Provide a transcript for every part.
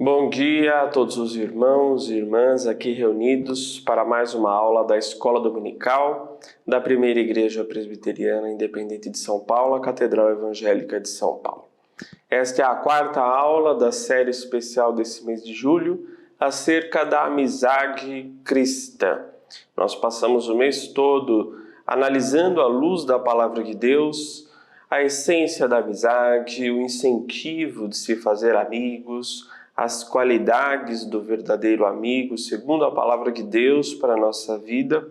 Bom dia a todos os irmãos e irmãs aqui reunidos para mais uma aula da Escola Dominical da Primeira Igreja Presbiteriana Independente de São Paulo, a Catedral Evangélica de São Paulo. Esta é a quarta aula da série especial desse mês de julho, acerca da amizade cristã. Nós passamos o mês todo analisando à luz da Palavra de Deus a essência da amizade, o incentivo de se fazer amigos, as qualidades do verdadeiro amigo, segundo a Palavra de Deus para a nossa vida.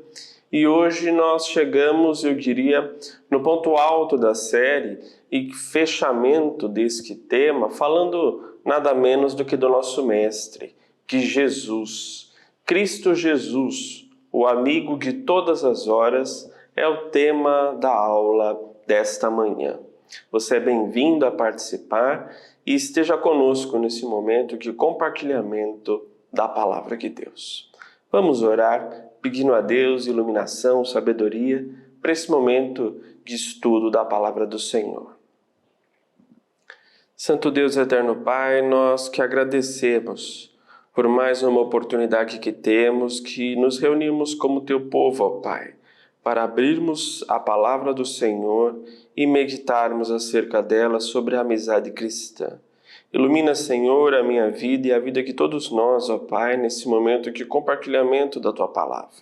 E hoje nós chegamos, eu diria, no ponto alto da série e fechamento deste tema, falando nada menos do que do nosso Mestre, que Jesus, Cristo Jesus, o amigo de todas as horas, é o tema da aula desta manhã. Você é bem-vindo a participar e esteja conosco nesse momento de compartilhamento da Palavra de Deus. Vamos orar, pedindo a Deus iluminação, sabedoria, para esse momento de estudo da Palavra do Senhor. Santo Deus Eterno Pai, nós que agradecemos por mais uma oportunidade que temos, que nos reunimos como Teu povo, ó Pai, para abrirmos a Palavra do Senhor e meditarmos acerca dela sobre a amizade cristã. Ilumina, Senhor, a minha vida e a vida de todos nós, ó Pai, nesse momento de compartilhamento da Tua Palavra.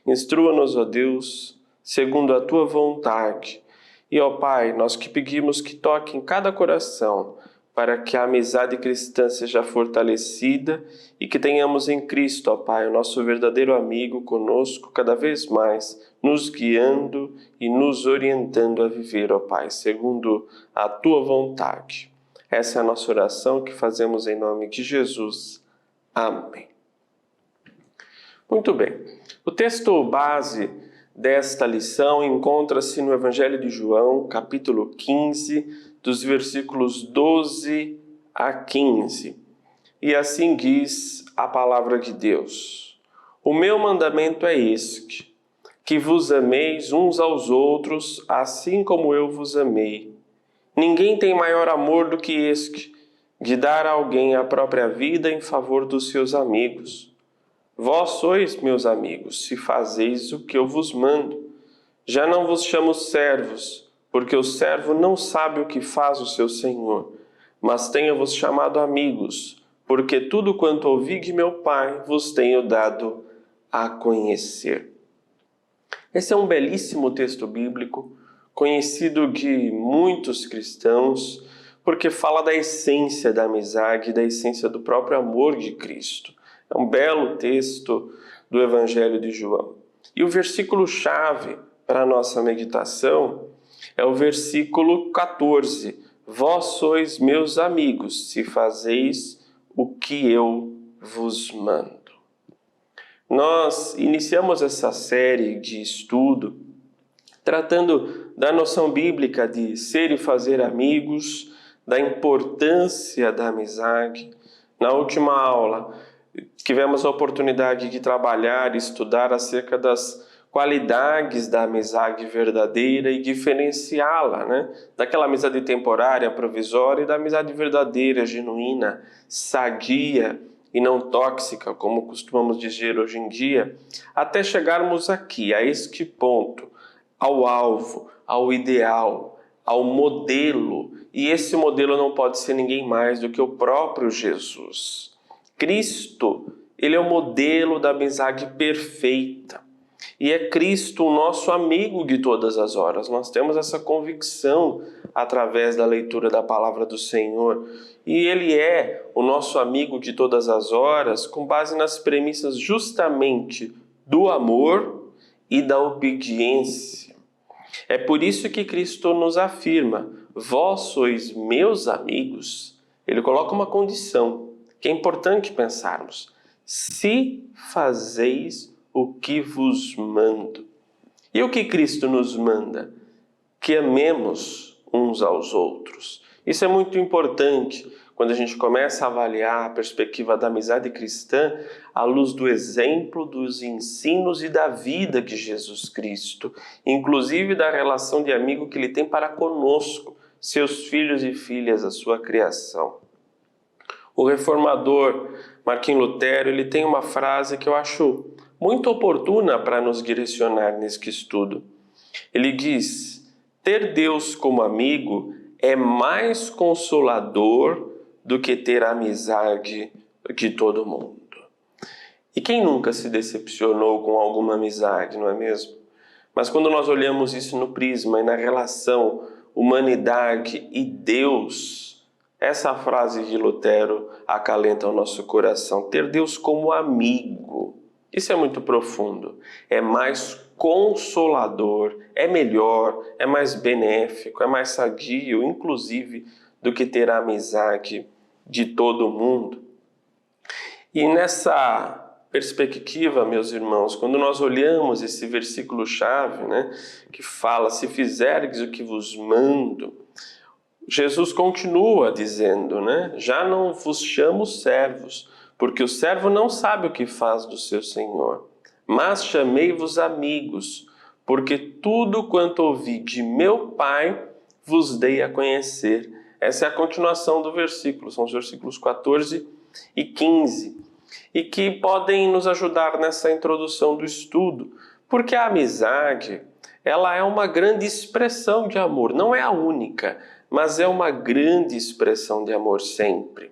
Instrua-nos, ó Deus, segundo a Tua vontade. E, ó Pai, nós que pedimos que toque em cada coração, para que a amizade cristã seja fortalecida e que tenhamos em Cristo, ó Pai, o nosso verdadeiro amigo conosco cada vez mais, nos guiando e nos orientando a viver, ó Pai, segundo a Tua vontade. Essa é a nossa oração que fazemos em nome de Jesus. Amém. Muito bem. O texto base desta lição encontra-se no Evangelho de João, capítulo 15, dos versículos 12 a 15. E assim diz a palavra de Deus: O meu mandamento é este, que vos ameis uns aos outros, assim como eu vos amei. Ninguém tem maior amor do que este, de dar a alguém a própria vida em favor dos seus amigos. Vós sois meus amigos, se fazeis o que eu vos mando. Já não vos chamo servos, porque o servo não sabe o que faz o seu senhor, mas tenho-vos chamado amigos, porque tudo quanto ouvi de meu Pai vos tenho dado a conhecer. Esse é um belíssimo texto bíblico, conhecido de muitos cristãos, porque fala da essência da amizade, da essência do próprio amor de Cristo. É um belo texto do Evangelho de João. E o versículo-chave para a nossa meditação é o versículo 14. Vós sois meus amigos, se fazeis o que eu vos mando. Nós iniciamos essa série de estudo tratando da noção bíblica de ser e fazer amigos, da importância da amizade. Na última aula, tivemos a oportunidade de trabalhar e estudar acerca das qualidades da amizade verdadeira e diferenciá-la, daquela amizade temporária, provisória, e da amizade verdadeira, genuína, sadia e não tóxica, como costumamos dizer hoje em dia, até chegarmos aqui, a este ponto, ao alvo, ao ideal, ao modelo. E esse modelo não pode ser ninguém mais do que o próprio Jesus. Cristo, ele é o modelo da amizade perfeita. E é Cristo o nosso amigo de todas as horas. Nós temos essa convicção através da leitura da palavra do Senhor. E Ele é o nosso amigo de todas as horas com base nas premissas justamente do amor e da obediência. É por isso que Cristo nos afirma: vós sois meus amigos. Ele coloca uma condição que é importante pensarmos: se fazeis o que vos mando. E o que Cristo nos manda? Que amemos uns aos outros. Isso é muito importante. quando a gente começa a avaliar a perspectiva da amizade cristã à luz do exemplo, dos ensinos e da vida de Jesus Cristo, inclusive da relação de amigo que ele tem para conosco, seus filhos e filhas, a sua criação. O reformador Martim Lutero, ele tem uma frase que eu acho muito oportuna para nos direcionar nesse estudo. Ele diz: ter Deus como amigo é mais consolador do que ter a amizade de todo mundo. E quem nunca se decepcionou com alguma amizade, não é mesmo? Mas quando nós olhamos isso no prisma e na relação humanidade e Deus, essa frase de Lutero acalenta o nosso coração. Ter Deus como amigo, isso é muito profundo. É mais consolador, é melhor, é mais benéfico, é mais sadio, inclusive, do que ter a amizade de todo mundo. E nessa perspectiva, meus irmãos, quando nós olhamos esse versículo-chave, que fala: se fizerdes o que vos mando, Jesus continua dizendo, já não vos chamo servos, porque o servo não sabe o que faz do seu senhor, mas chamei-vos amigos, porque tudo quanto ouvi de meu Pai vos dei a conhecer. Essa é a continuação do versículo, são os versículos 14 e 15, e que podem nos ajudar nessa introdução do estudo, porque a amizade, ela é uma grande expressão de amor, não é a única, mas é uma grande expressão de amor sempre.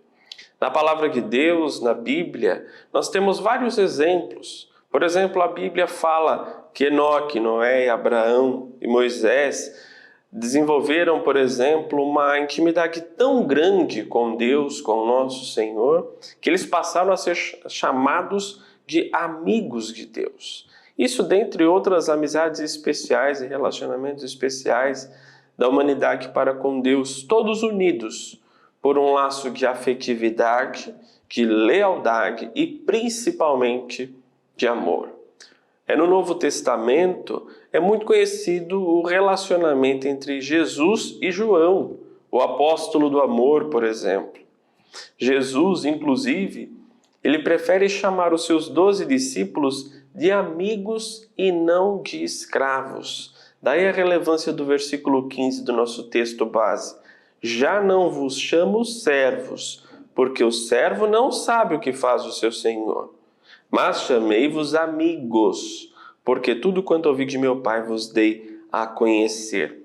Na palavra de Deus, na Bíblia, nós temos vários exemplos. Por exemplo, a Bíblia fala que Enoque, Noé, Abraão e Moisés desenvolveram, por exemplo, uma intimidade tão grande com Deus, com o nosso Senhor, que eles passaram a ser chamados de amigos de Deus. Isso dentre outras amizades especiais e relacionamentos especiais da humanidade para com Deus, todos unidos por um laço de afetividade, de lealdade e principalmente de amor. No Novo Testamento é muito conhecido o relacionamento entre Jesus e João, o apóstolo do amor, por exemplo. Jesus, inclusive, ele prefere chamar os seus 12 discípulos de amigos e não de escravos. Daí a relevância do versículo 15 do nosso texto base. Já não vos chamo servos, porque o servo não sabe o que faz o seu senhor. Mas chamei-vos amigos, porque tudo quanto ouvi de meu Pai vos dei a conhecer.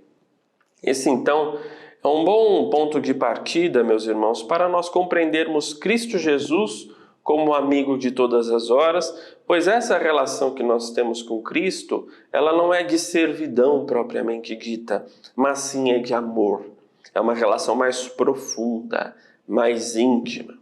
Esse, então, é um bom ponto de partida, meus irmãos, para nós compreendermos Cristo Jesus como amigo de todas as horas, pois essa relação que nós temos com Cristo, ela não é de servidão propriamente dita, mas sim é de amor. É uma relação mais profunda, mais íntima.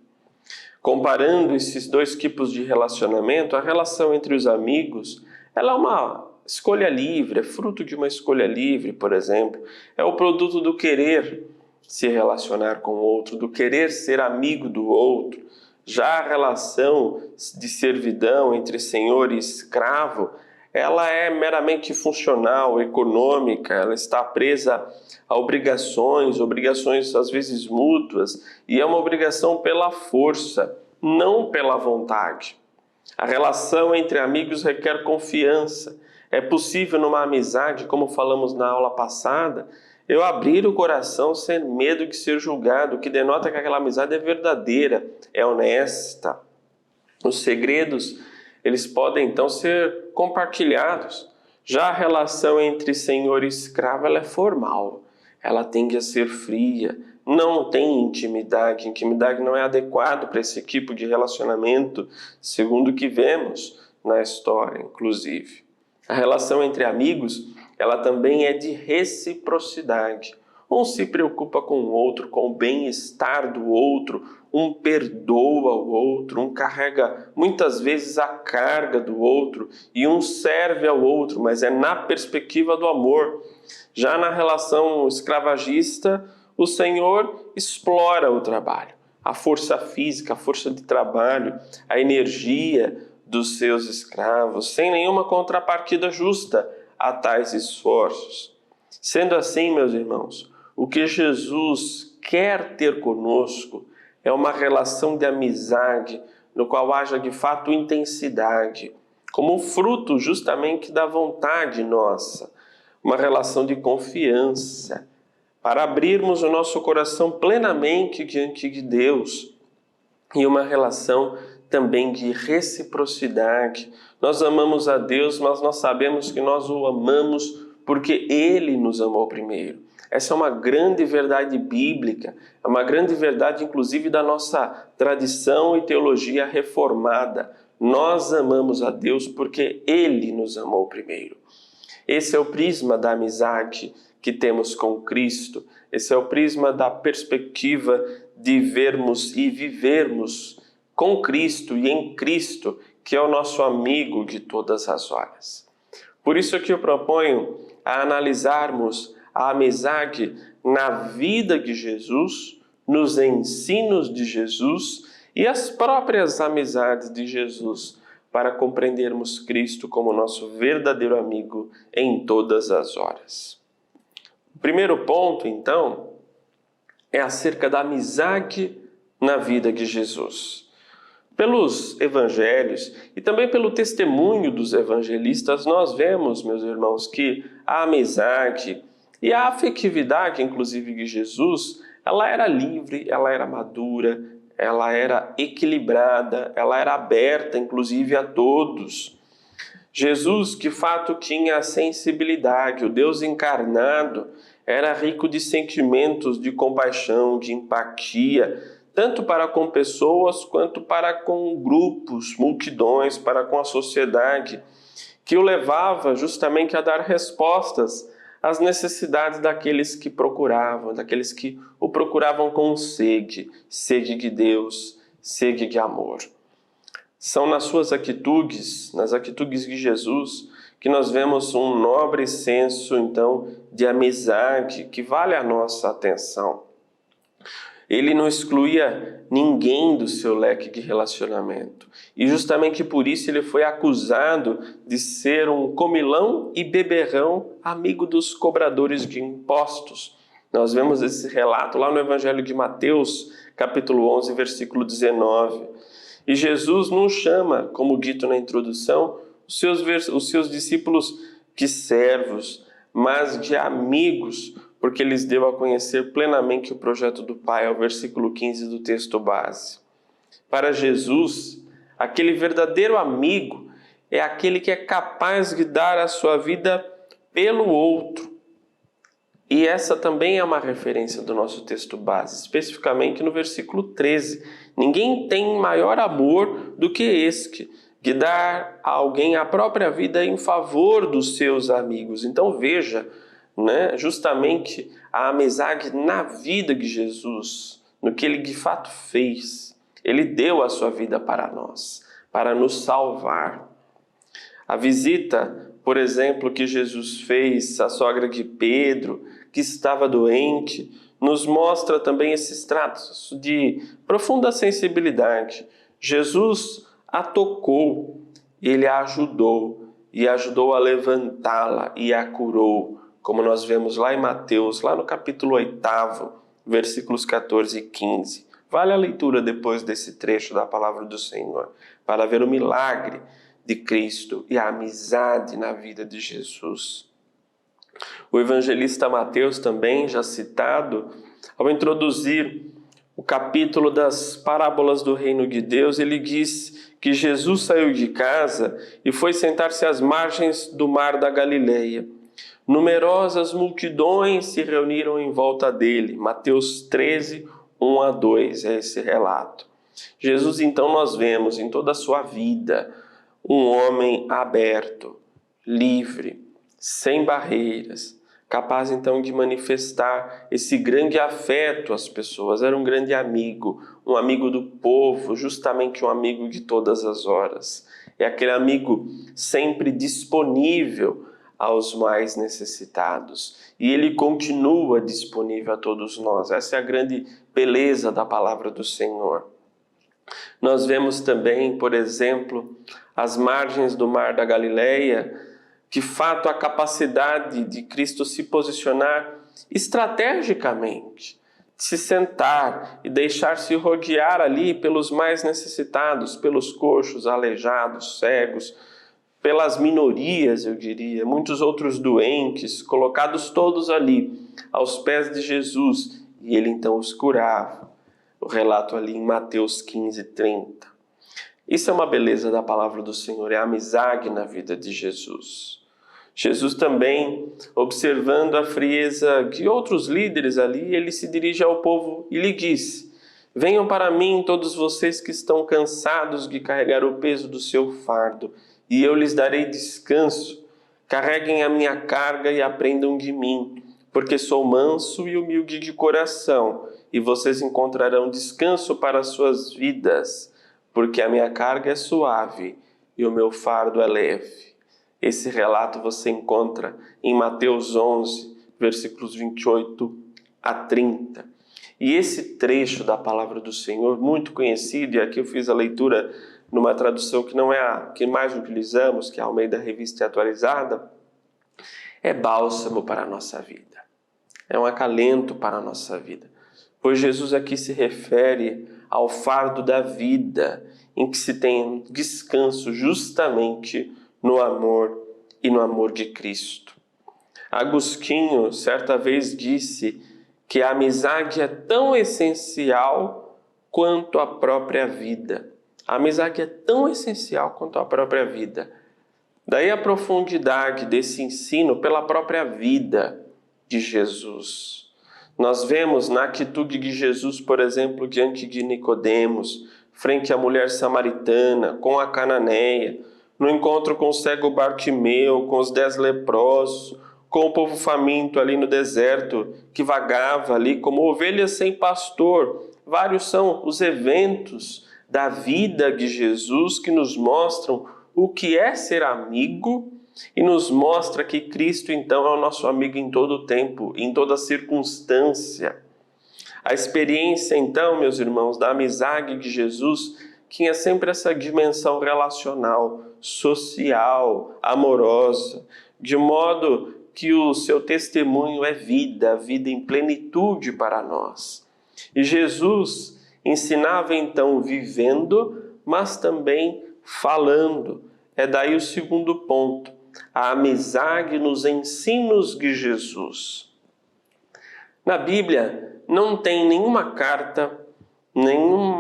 Comparando esses dois tipos de relacionamento, a relação entre os amigos, ela é uma escolha livre, é fruto de uma escolha livre, por exemplo. É o produto do querer se relacionar com o outro, do querer ser amigo do outro. Já a relação de servidão entre senhor e escravo, ela é meramente funcional, econômica, ela está presa a obrigações às vezes mútuas, e é uma obrigação pela força, não pela vontade. A relação entre amigos requer confiança. É possível numa amizade, como falamos na aula passada, eu abrir o coração sem medo de ser julgado, o que denota que aquela amizade é verdadeira, é honesta. Os segredos, eles podem então ser compartilhados. Já a relação entre senhor e escravo, ela é formal, ela tende a ser fria, não tem intimidade. Intimidade não é adequado para esse tipo de relacionamento, segundo o que vemos na história, inclusive. A relação entre amigos, ela também é de reciprocidade. Um se preocupa com o outro, com o bem-estar do outro, um perdoa o outro, um carrega muitas vezes a carga do outro e um serve ao outro, mas é na perspectiva do amor. Já na relação escravagista, o senhor explora o trabalho, a força física, a força de trabalho, a energia dos seus escravos, sem nenhuma contrapartida justa a tais esforços. Sendo assim, meus irmãos, o que Jesus quer ter conosco é uma relação de amizade, no qual haja de fato intensidade, como fruto justamente da vontade nossa, uma relação de confiança, para abrirmos o nosso coração plenamente diante de Deus, e uma relação também de reciprocidade. Nós amamos a Deus, mas nós sabemos que nós o amamos porque Ele nos amou primeiro. Essa é uma grande verdade bíblica, é uma grande verdade inclusive da nossa tradição e teologia reformada. Nós amamos a Deus porque Ele nos amou primeiro. Esse é o prisma da amizade que temos com Cristo. Esse é o prisma da perspectiva de vermos e vivermos com Cristo e em Cristo, que é o nosso amigo de todas as horas. Por isso que eu proponho a analisarmos a amizade na vida de Jesus, nos ensinos de Jesus e as próprias amizades de Jesus, para compreendermos Cristo como nosso verdadeiro amigo em todas as horas. O primeiro ponto, então, é acerca da amizade na vida de Jesus. Pelos evangelhos e também pelo testemunho dos evangelistas, nós vemos, meus irmãos, que a amizade e a afetividade, inclusive, de Jesus, ela era livre, ela era madura, ela era equilibrada, ela era aberta, inclusive, a todos. Jesus, de fato, tinha a sensibilidade, o Deus encarnado era rico de sentimentos de compaixão, de empatia, tanto para com pessoas quanto para com grupos, multidões, para com a sociedade, que o levava justamente a dar respostas às necessidades daqueles que procuravam, daqueles que o procuravam com sede, sede de Deus, sede de amor. São nas suas atitudes, nas atitudes de Jesus, que nós vemos um nobre senso, então, de amizade que vale a nossa atenção. Ele não excluía ninguém do seu leque de relacionamento. E justamente por isso ele foi acusado de ser um comilão e beberrão, amigo dos cobradores de impostos. Nós vemos esse relato lá no Evangelho de Mateus, capítulo 11, versículo 19. E Jesus não chama, como dito na introdução, os seus discípulos de servos, mas de amigos, porque lhes deu a conhecer plenamente o projeto do Pai, é o versículo 15 do texto base. Para Jesus, aquele verdadeiro amigo é aquele que é capaz de dar a sua vida pelo outro. E essa também é uma referência do nosso texto base, especificamente no versículo 13. Ninguém tem maior amor do que este, de dar a alguém a própria vida em favor dos seus amigos. Então veja, justamente a amizade na vida de Jesus, no que ele de fato fez. Ele deu a sua vida para nós, para nos salvar. A visita, por exemplo, que Jesus fez à sogra de Pedro, que estava doente, nos mostra também esses traços de profunda sensibilidade. Jesus a tocou, ele a ajudou, e ajudou a levantá-la e a curou, como nós vemos lá em Mateus, lá no capítulo 8, versículos 14 e 15. Vale a leitura depois desse trecho da palavra do Senhor, para ver o milagre de Cristo e a amizade na vida de Jesus. O evangelista Mateus, também já citado, ao introduzir o capítulo das parábolas do reino de Deus, ele diz que Jesus saiu de casa e foi sentar-se às margens do mar da Galileia. Numerosas multidões se reuniram em volta dele. Mateus 13, 1 a 2 é esse relato. Jesus, então, nós vemos em toda a sua vida um homem aberto, livre, sem barreiras, capaz então de manifestar esse grande afeto às pessoas. Era um grande amigo, um amigo do povo, justamente um amigo de todas as horas. É aquele amigo sempre disponível aos mais necessitados. E ele continua disponível a todos nós. Essa é a grande beleza da palavra do Senhor. Nós vemos também, por exemplo, às margens do mar da Galileia, de fato, a capacidade de Cristo se posicionar estrategicamente, se sentar e deixar-se rodear ali pelos mais necessitados, pelos coxos, aleijados, cegos, pelas minorias, eu diria, muitos outros doentes, colocados todos ali aos pés de Jesus, e ele então os curava. O relato ali em Mateus 15:30. Isso é uma beleza da palavra do Senhor, é a amizade na vida de Jesus. Jesus também, observando a frieza de outros líderes ali, ele se dirige ao povo e lhe disse: venham para mim todos vocês que estão cansados de carregar o peso do seu fardo, e eu lhes darei descanso. Carreguem a minha carga e aprendam de mim, porque sou manso e humilde de coração, e vocês encontrarão descanso para as suas vidas, porque a minha carga é suave e o meu fardo é leve. Esse relato você encontra em Mateus 11, versículos 28 a 30. E esse trecho da palavra do Senhor, muito conhecido, e aqui eu fiz a leitura numa tradução que não é a que mais utilizamos, que é a Almeida Revista Atualizada, é bálsamo para a nossa vida. É um acalento para a nossa vida. Pois Jesus aqui se refere ao fardo da vida, em que se tem descanso justamente no amor e no amor de Cristo. Agostinho certa vez disse que a amizade é tão essencial quanto a própria vida. A amizade é tão essencial quanto a própria vida. Daí a profundidade desse ensino pela própria vida de Jesus. Nós vemos na atitude de Jesus, por exemplo, diante de Nicodemos, frente à mulher samaritana, com a cananeia, no encontro com o cego Bartimeu, com os 10 leprosos, com o povo faminto ali no deserto, que vagava ali como ovelhas sem pastor. Vários são os eventos da vida de Jesus que nos mostram o que é ser amigo e nos mostra que Cristo, então, é o nosso amigo em todo o tempo, em toda circunstância. A experiência, então, meus irmãos, da amizade de Jesus tinha sempre essa dimensão relacional, social, amorosa, de modo que o seu testemunho é vida, a vida em plenitude para nós. E Jesus ensinava, então, vivendo, mas também falando. É daí o segundo ponto, a amizade nos ensinos de Jesus. Na Bíblia não tem nenhuma carta, nenhum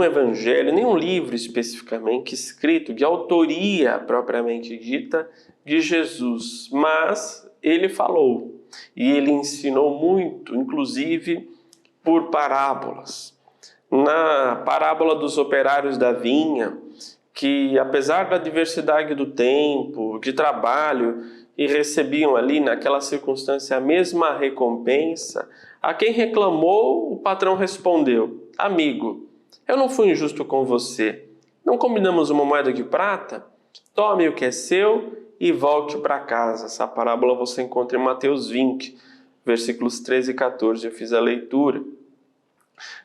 evangelho, nenhum livro especificamente escrito de autoria propriamente dita de Jesus, mas ele falou e ele ensinou muito, inclusive por parábolas. Na parábola dos operários da vinha, que apesar da diversidade do tempo, de trabalho, e recebiam ali naquela circunstância a mesma recompensa, a quem reclamou, o patrão respondeu: amigo, eu não fui injusto com você. Não combinamos uma moeda de prata? Tome o que é seu e volte para casa. Essa parábola você encontra em Mateus 20, versículos 13 e 14. Eu fiz a leitura.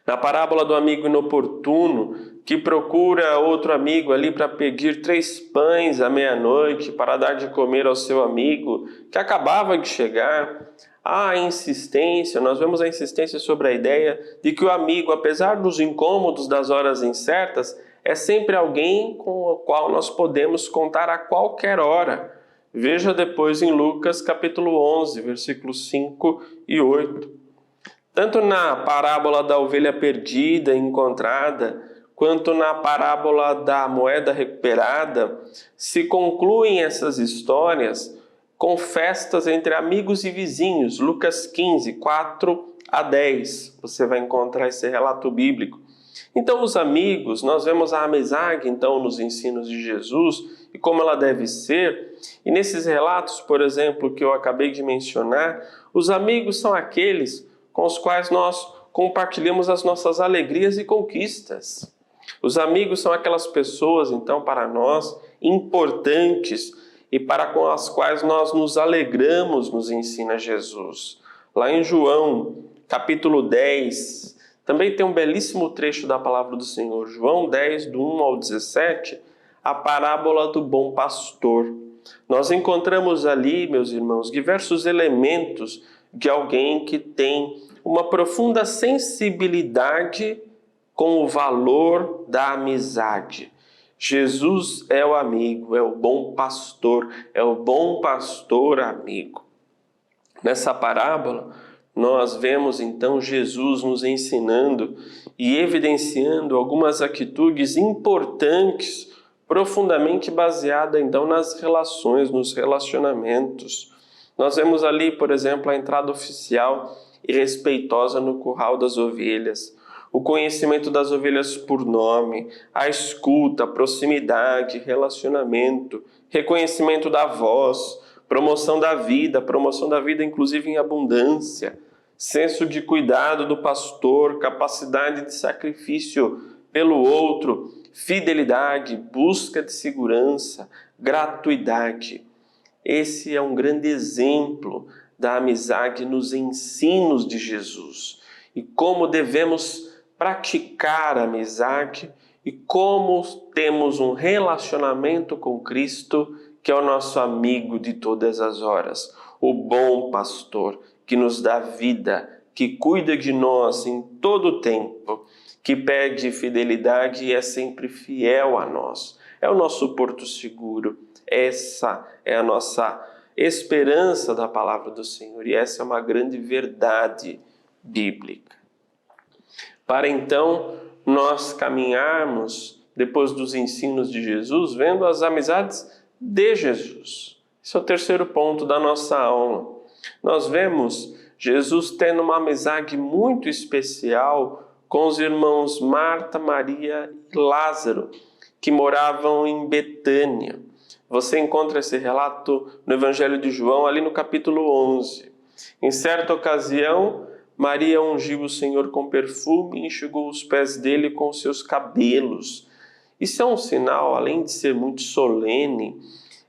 Na parábola do amigo inoportuno, que procura outro amigo ali para pedir 3 pães à meia-noite para dar de comer ao seu amigo, que acabava de chegar, há a insistência, nós vemos a insistência sobre a ideia de que o amigo, apesar dos incômodos das horas incertas, é sempre alguém com o qual nós podemos contar a qualquer hora. Veja depois em Lucas capítulo 11, versículos 5 e 8. Tanto na parábola da ovelha perdida e encontrada, quanto na parábola da moeda recuperada, se concluem essas histórias com festas entre amigos e vizinhos. Lucas 15, 4 a 10, você vai encontrar esse relato bíblico. Então, os amigos, nós vemos a amizade, então, nos ensinos de Jesus e como ela deve ser. E nesses relatos, por exemplo, que eu acabei de mencionar, os amigos são aqueles com os quais nós compartilhamos as nossas alegrias e conquistas. Os amigos são aquelas pessoas, então, para nós, importantes e para com as quais nós nos alegramos, nos ensina Jesus. Lá em João, capítulo 10, também tem um belíssimo trecho da palavra do Senhor. João 10, do 1 ao 17, a parábola do bom pastor. Nós encontramos ali, meus irmãos, diversos elementos de alguém que tem uma profunda sensibilidade com o valor da amizade. Jesus é o amigo, é o bom pastor amigo. Nessa parábola, nós vemos então Jesus nos ensinando e evidenciando algumas atitudes importantes, profundamente baseadas então nas relações, nos relacionamentos. Nós vemos ali, por exemplo, a entrada oficial e respeitosa no curral das ovelhas, o conhecimento das ovelhas por nome, a escuta, a proximidade, relacionamento, reconhecimento da voz, promoção da vida inclusive em abundância, senso de cuidado do pastor, capacidade de sacrifício pelo outro, fidelidade, busca de segurança, gratuidade. Esse é um grande exemplo da amizade nos ensinos de Jesus e como devemos praticar a amizade e como temos um relacionamento com Cristo, que é o nosso amigo de todas as horas, o bom pastor que nos dá vida, que cuida de nós em todo o tempo, que pede fidelidade e é sempre fiel a nós. É o nosso porto seguro. Essa é a nossa esperança da palavra do Senhor e essa é uma grande verdade bíblica. Para então nós caminharmos depois dos ensinos de Jesus, vendo as amizades de Jesus. Esse é o terceiro ponto da nossa aula. Nós vemos Jesus tendo uma amizade muito especial com os irmãos Marta, Maria e Lázaro, que moravam em Betânia. Você encontra esse relato no Evangelho de João, ali no capítulo 11. Em certa ocasião, Maria ungiu o Senhor com perfume e enxugou os pés dele com seus cabelos. Isso é um sinal, além de ser muito solene,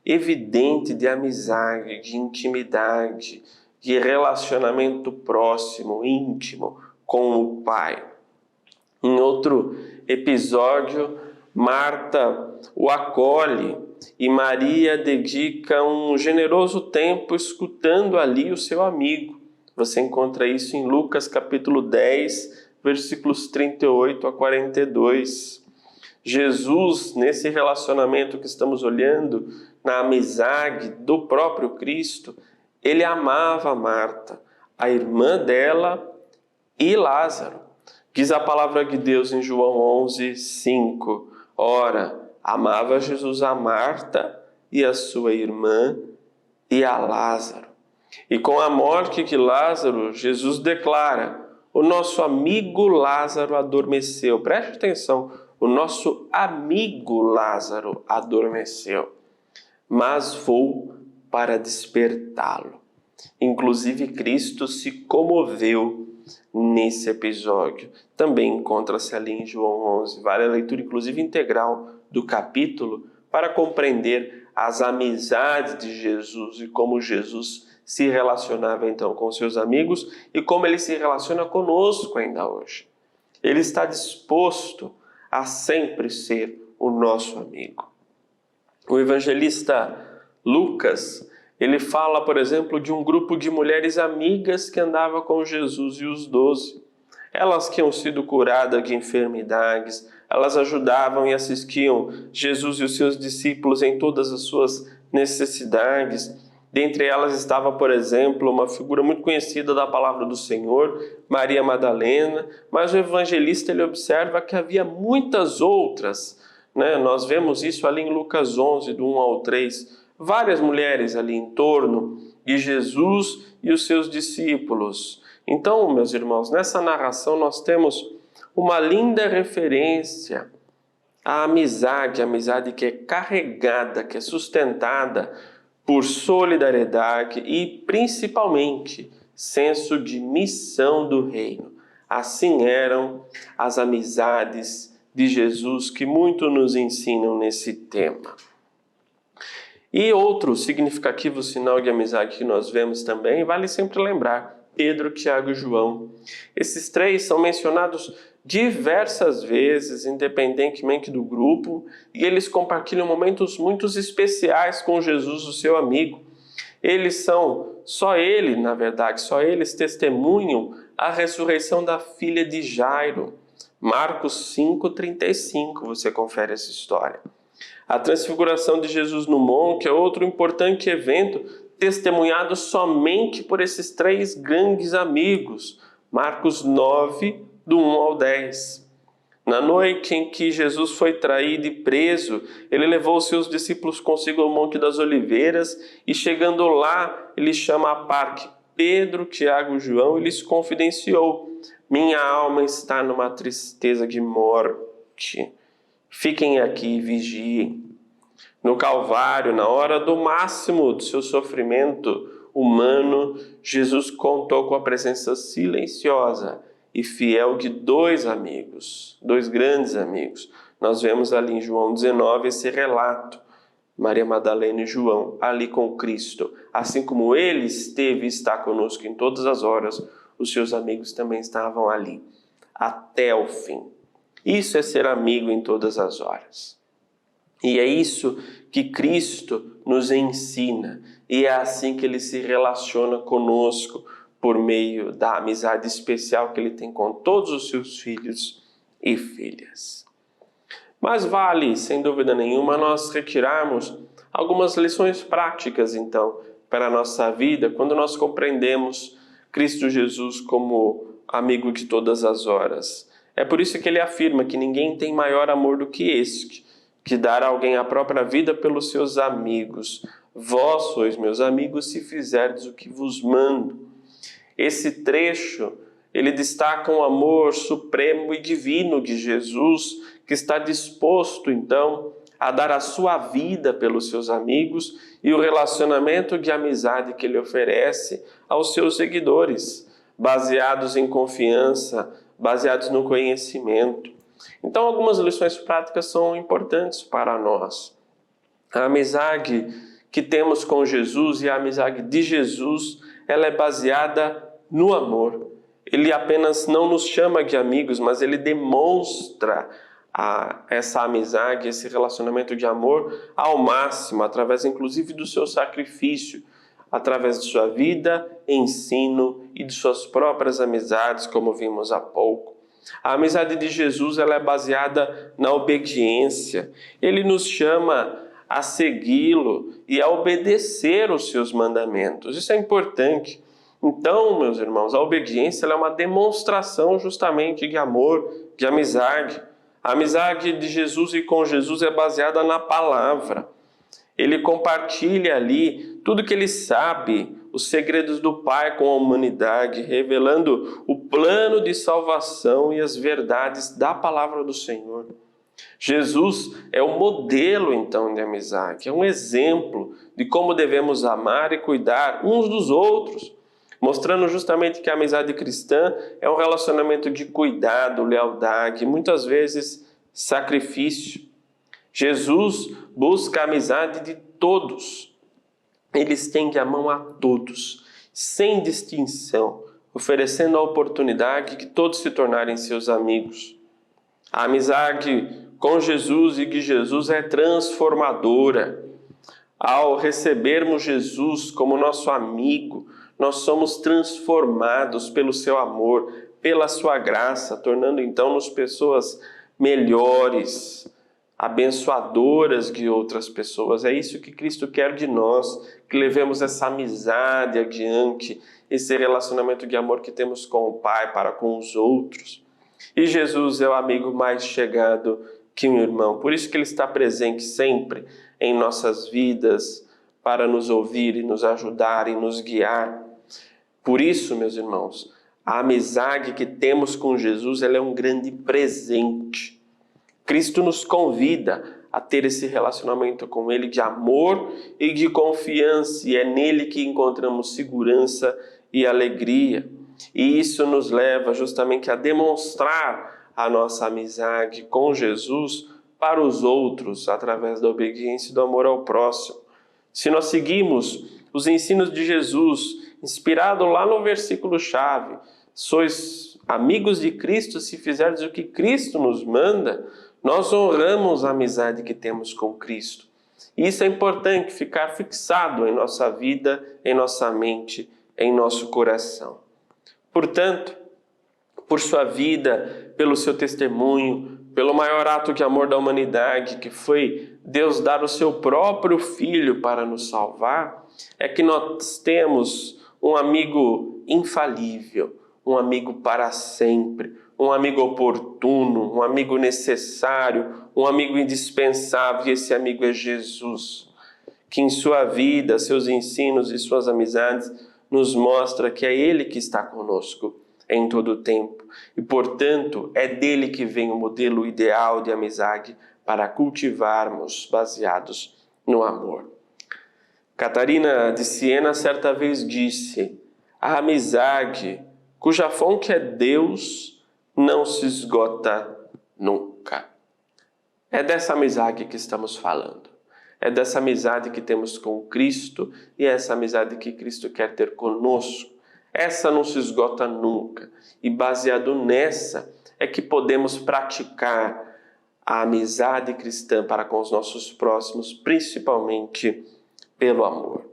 evidente de amizade, de intimidade, de relacionamento próximo, íntimo com o Pai. Em outro episódio, Marta o acolhe e Maria dedica um generoso tempo escutando ali o seu amigo. Você encontra isso em Lucas capítulo 10, versículos 38 a 42. Jesus, nesse relacionamento que estamos olhando, na amizade do próprio Cristo, ele amava Marta, a irmã dela e Lázaro. Diz a palavra de Deus em João 11, 5. Ora, amava Jesus a Marta e a sua irmã e a Lázaro. E com a morte de Lázaro, Jesus declara: o nosso amigo Lázaro adormeceu. Preste atenção, o nosso amigo Lázaro adormeceu, mas vou para despertá-lo. Inclusive, Cristo se comoveu nesse episódio. Também encontra-se ali em João 11. Vale a leitura, inclusive, integral do capítulo para compreender as amizades de Jesus e como Jesus se relacionava então com seus amigos e como ele se relaciona conosco ainda hoje. Ele está disposto a sempre ser o nosso amigo. O evangelista Lucas, ele fala, por exemplo, de um grupo de mulheres amigas que andava com Jesus e os 12. Elas que tinham sido curadas de enfermidades, elas ajudavam e assistiam Jesus e os seus discípulos em todas as suas necessidades. Dentre elas estava, por exemplo, uma figura muito conhecida da palavra do Senhor, Maria Madalena, mas o evangelista ele observa que havia muitas outras, né? Nós vemos isso ali em Lucas 11, do 1 ao 3, várias mulheres ali em torno de Jesus e os seus discípulos. Então, meus irmãos, nessa narração nós temos uma linda referência à amizade, a amizade que é carregada, que é sustentada por solidariedade e, principalmente, senso de missão do reino. Assim eram as amizades de Jesus que muito nos ensinam nesse tema. E outro significativo sinal de amizade que nós vemos também, vale sempre lembrar, Pedro, Tiago e João. Esses três são mencionados diversas vezes, independentemente do grupo, e eles compartilham momentos muito especiais com Jesus, o seu amigo. Só eles testemunham a ressurreição da filha de Jairo. Marcos 5,35, você confere essa história. A transfiguração de Jesus no monte é outro importante evento testemunhado somente por esses 3 grandes amigos. Marcos 9, do 1 ao 10. Na noite em que Jesus foi traído e preso, ele levou os seus discípulos consigo ao Monte das Oliveiras e, chegando lá, ele chama à parte Pedro, Tiago e João e lhes confidenciou: minha alma está numa tristeza de morte. Fiquem aqui e vigiem. No Calvário, na hora do máximo do seu sofrimento humano, Jesus contou com a presença silenciosa e fiel de 2 amigos, 2 grandes amigos. Nós vemos ali em João 19 esse relato. Maria Madalena e João ali com Cristo. Assim como ele esteve e está conosco em todas as horas, os seus amigos também estavam ali, até o fim. Isso é ser amigo em todas as horas. E é isso que Cristo nos ensina. E é assim que ele se relaciona conosco, por meio da amizade especial que ele tem com todos os seus filhos e filhas. Mas vale, sem dúvida nenhuma, nós retirarmos algumas lições práticas, então, para a nossa vida, quando nós compreendemos Cristo Jesus como amigo de todas as horas. É por isso que ele afirma que ninguém tem maior amor do que este, que dar a alguém a própria vida pelos seus amigos. Vós sois meus amigos se fizerdes o que vos mando. Esse trecho, ele destaca um amor supremo e divino de Jesus, que está disposto, então, a dar a sua vida pelos seus amigos e o relacionamento de amizade que ele oferece aos seus seguidores, baseados em confiança, baseados no conhecimento. Então, algumas lições práticas são importantes para nós. A amizade que temos com Jesus e a amizade de Jesus, ela é baseada no amor. Ele apenas não nos chama de amigos, mas ele demonstra essa amizade, esse relacionamento de amor ao máximo, através inclusive do seu sacrifício, através de sua vida, ensino e de suas próprias amizades, como vimos há pouco. A amizade de Jesus, ela é baseada na obediência. Ele nos chama a segui-lo e a obedecer os seus mandamentos. Isso é importante. Então, meus irmãos, a obediência ela é uma demonstração justamente de amor, de amizade. A amizade de Jesus e com Jesus é baseada na palavra. Ele compartilha ali tudo que ele sabe, os segredos do Pai com a humanidade, revelando o plano de salvação e as verdades da palavra do Senhor. Jesus é o modelo, então, de amizade, é um exemplo de como devemos amar e cuidar uns dos outros, mostrando justamente que a amizade cristã é um relacionamento de cuidado, lealdade, muitas vezes sacrifício. Jesus busca a amizade de todos. Ele estende a mão a todos, sem distinção, oferecendo a oportunidade de todos se tornarem seus amigos. A amizade com Jesus e de Jesus é transformadora. Ao recebermos Jesus como nosso amigo, nós somos transformados pelo seu amor, pela sua graça, tornando então-nos pessoas melhores, abençoadoras de outras pessoas. É isso que Cristo quer de nós, que levemos essa amizade adiante, esse relacionamento de amor que temos com o Pai para com os outros. E Jesus é o amigo mais chegado que um irmão. Por isso que ele está presente sempre em nossas vidas para nos ouvir e nos ajudar e nos guiar. Por isso, meus irmãos, a amizade que temos com Jesus ela é um grande presente. Cristo nos convida a ter esse relacionamento com Ele de amor e de confiança, e é nele que encontramos segurança e alegria. E isso nos leva justamente a demonstrar a nossa amizade com Jesus para os outros, através da obediência e do amor ao próximo. Se nós seguimos os ensinos de Jesus, inspirado lá no versículo-chave, sois amigos de Cristo se fizerdes o que Cristo nos manda, nós honramos a amizade que temos com Cristo. E isso é importante, ficar fixado em nossa vida, em nossa mente, em nosso coração. Portanto, por sua vida, pelo seu testemunho, pelo maior ato de amor da humanidade, que foi Deus dar o seu próprio Filho para nos salvar, é que nós temos um amigo infalível, um amigo para sempre, um amigo oportuno, um amigo necessário, um amigo indispensável, e esse amigo é Jesus, que em sua vida, seus ensinos e suas amizades nos mostra que é Ele que está conosco em todo o tempo. E, portanto, é dele que vem o modelo ideal de amizade para cultivarmos baseados no amor. Catarina de Siena certa vez disse: a amizade, cuja fonte é Deus, não se esgota nunca. É dessa amizade que estamos falando. É dessa amizade que temos com Cristo e é essa amizade que Cristo quer ter conosco. Essa não se esgota nunca. E baseado nessa é que podemos praticar a amizade cristã para com os nossos próximos, principalmente pelo amor.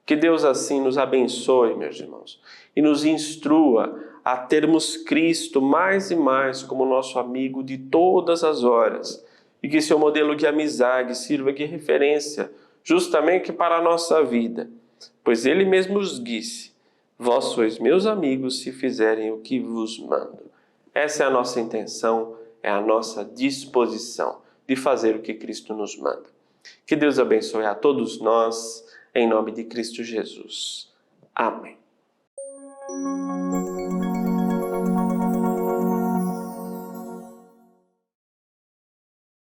Que Deus assim nos abençoe, meus irmãos, e nos instrua a termos Cristo mais e mais como nosso amigo de todas as horas, e que seu modelo de amizade sirva de referência justamente para a nossa vida, pois Ele mesmo nos disse: vós sois meus amigos se fizerem o que vos mando. Essa é a nossa intenção, é a nossa disposição de fazer o que Cristo nos manda. Que Deus abençoe a todos nós, em nome de Cristo Jesus. Amém.